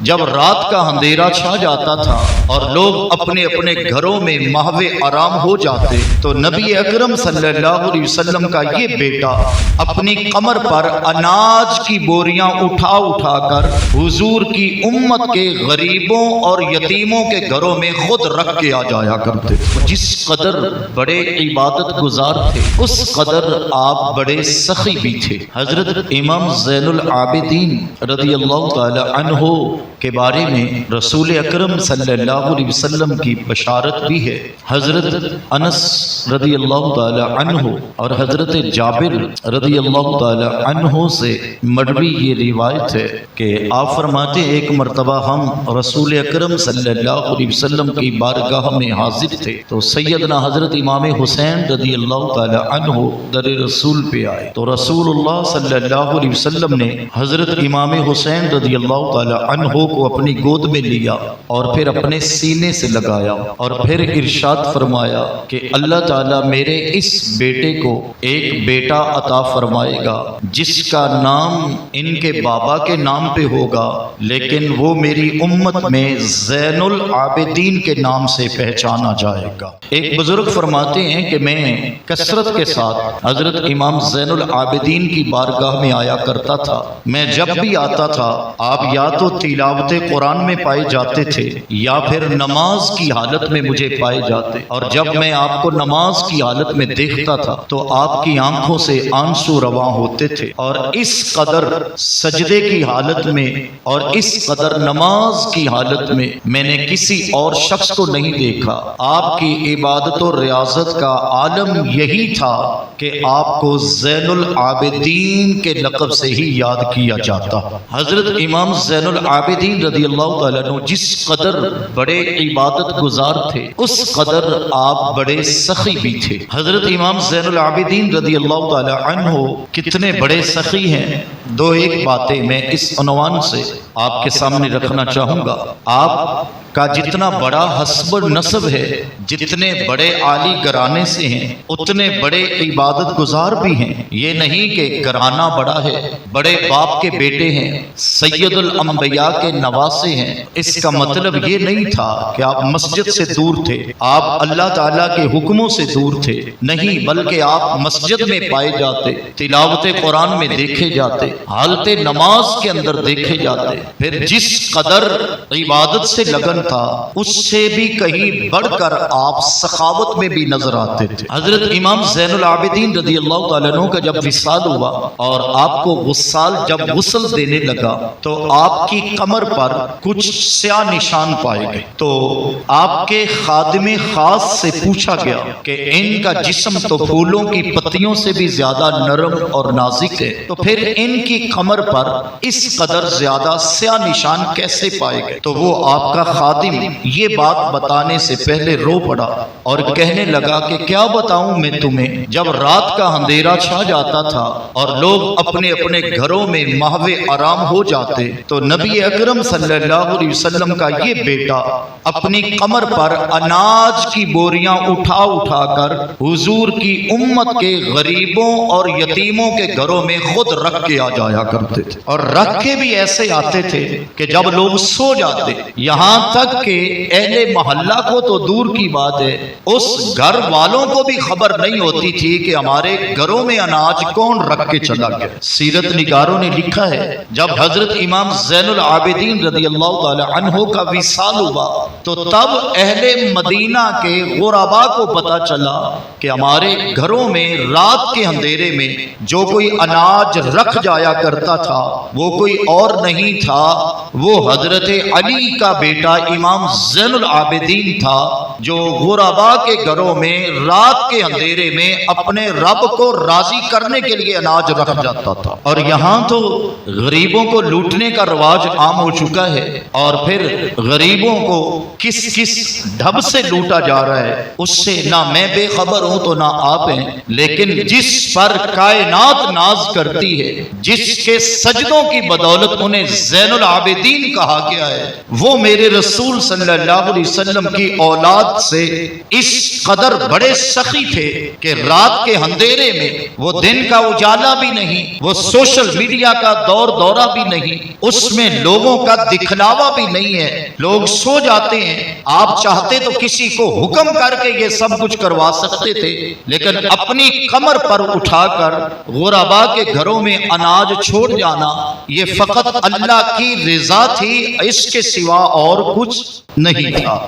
جب رات کا اندھیرا چھا جاتا تھا اور لوگ اپنے اپنے گھروں میں محو آرام ہو جاتے تو نبی اکرم صلی اللہ علیہ وسلم کا یہ بیٹا اپنی کمر پر اناج کی بوریاں اٹھا اٹھا کر حضور کی امت کے غریبوں اور یتیموں کے گھروں میں خود رکھ کے آ جایا کرتے. جس قدر بڑے عبادت گزار تھے اس قدر آپ بڑے سخی بھی تھے. حضرت امام زین العابدین رضی اللہ تعالی عنہ کے بارے میں رسول اکرم صلی اللہ علیہ وسلم کی بشارت بھی ہے. حضرت انس رضی اللہ تعالی عنہ اور حضرت جابر رضی اللہ تعالی عنہ سے مروی یہ روایت ہے کہ آپ فرماتے ایک مرتبہ ہم رسول اکرم صلی اللہ علیہ وسلم کی بارگاہ میں حاضر تھے تو سیدنا حضرت امام حسین رضی اللہ تعالی عنہ در رسول پہ آئے تو رسول اللہ صلی اللہ علیہ وسلم نے حضرت امام حسین رضی اللہ تعالی عنہ کو اپنی گود میں لیا اور پھر اپنے سینے سے لگایا اور پھر ارشاد فرمایا کہ اللہ تعالیٰ میرے اس بیٹے کو ایک بیٹا عطا فرمائے گا جس کا نام ان کے بابا کے نام پہ ہوگا لیکن وہ میری امت میں زین العابدین کے نام سے پہچانا جائے گا. ایک بزرگ فرماتے ہیں کہ میں کثرت کے ساتھ حضرت امام زین العابدین کی بارگاہ میں آیا کرتا تھا. میں جب بھی آتا تھا آپ یا تو تلاوت قرآن میں پائے جاتے تھے یا پھر نماز کی حالت میں مجھے پائے جاتے اور جب میں آپ کو نماز کی حالت میں دیکھتا تھا تو آپ کی آنکھوں سے آنسو رواں ہوتے تھے اور اس قدر سجدے کی حالت میں اور اس قدر نماز کی حالت میں میں نے کسی اور شخص کو نہیں دیکھا. آپ کی عبادت و ریاضت کا عالم یہی تھا کہ آپ کو زین العابدین کے لقب سے ہی یاد کیا جاتا. حضرت امام زین العابدین رضی اللہ تعالیٰ عنہ جس قدر بڑے عبادت گزار تھے اس قدر آپ بڑے سخی بھی تھے. حضرت امام زین العابدین رضی اللہ تعالیٰ عنہ کتنے بڑے سخی ہیں. دو ایک باتیں میں اس عنوان سے آپ کے سامنے رکھنا چاہوں گا. آپ کا جتنا بڑا حسب نسب ہے جتنے بڑے عالی گھرانے سے ہیں اتنے بڑے عبادت گزار بھی ہیں. یہ نہیں کہ گھرانہ بڑا ہے بڑے باپ کے بیٹے ہیں سید الانبیاء کے نواسے ہیں اس کا مطلب یہ نہیں تھا کہ آپ مسجد سے دور تھے آپ اللہ تعالیٰ کے حکموں سے دور تھے. نہیں بلکہ آپ مسجد میں پائے جاتے تلاوت قرآن میں دیکھے جاتے حالت نماز کے اندر دیکھے جاتے. پھر جس قدر عبادت سے لگن تھا اس سے بھی کہیں بڑھ کر آپ سخاوت میں بھی نظر آتے تھے. حضرت امام زین العابدین رضی اللہ تعالیٰ عنہ کا جب وصال ہوا اور آپ کو وصال جب غسل دینے لگا تو آپ کی کمر پر کچھ سیاہ نشان پائے گئے تو آپ کے خادم خاص سے پوچھا گیا کہ ان کا جسم تو پھولوں کی پتیوں سے بھی زیادہ نرم اور نازک ہے تو پھر ان کی کمر پر اس قدر زیادہ سیاہ نشان کیسے پائے گئے. تو وہ آپ کا خادم یہ بات بتانے سے پہلے رو پڑا اور کہنے لگا کہ کیا بتاؤں میں تمہیں جب رات کا اندھیرا چھا جاتا تھا اور لوگ اپنے اپنے گھروں میں محو آرام ہو جاتے تو نبی اکرم صلی اللہ علیہ وسلم کا یہ بیٹا اپنی کمر پر اناج کی بوریاں اٹھا اٹھا کر حضور کی امت کے غریبوں اور یتیموں کے گھروں میں خود رکھ کے آ جایا کرتے تھے. اور رکھ کے بھی ایسے آتے تھے کہ جب لوگ سو جاتے یہاں تک کہ اہل محلہ کو تو دور کی بات ہے اس گھر والوں کو بھی خبر نہیں ہوتی تھی کہ ہمارے گھروں میں اناج کون رکھ کے چلا گیا. سیرت نگاروں نے لکھا ہے جب حضرت امام زین العابدین رضی اللہ تعالی عنہ کا وصال ہوا تو تب اہل مدینہ کے غربا کو پتا چلا کہ ہمارے گھروں میں رات کے اندھیرے میں جو کوئی اناج رکھ جایا کرتا تھا وہ کوئی اور نہیں تھا وہ حضرت علی کا بیٹا امام زین العابدین تھا جو غربا کے گھروں میں رات کے اندھیرے میں اپنے رب کو راضی کرنے کے لیے اناج رکھ جاتا تھا. اور یہاں تو غریبوں کو لوٹنے کا رواج عام ہو چکا ہے اور پھر غریبوں کو کس کس ڈھب سے لوٹا جا رہا ہے اس سے نہ میں بے خبر ہوں تو نہ آپ ہیں. لیکن جس پر کائنات ناز کرتی ہے جس کے سجدوں کی بدولت انہیں زین العابدین کہا گیا ہے، وہ میرے رسول صلی اللہ علیہ وسلم کی اولاد سے اس قدر بڑے سخی تھے کہ رات کے اندھیرے میں، وہ دن کا اجالا بھی نہیں، وہ سوشل میڈیا کا دور دورہ بھی نہیں، اس میں لوگوں کا دکھلاوا بھی نہیں ہے، لوگ سو جاتے ہیں، آپ چاہتے تو کسی کو حکم کر کے یہ سب کچھ کروا سکتے تھے، لیکن اپنی کمر پر اٹھا کر غربا کے گھروں میں اناج چھوڑ جانا، یہ فقط اللہ کی رضا تھی، اس کے سوا اور کچھ نہیں تھا۔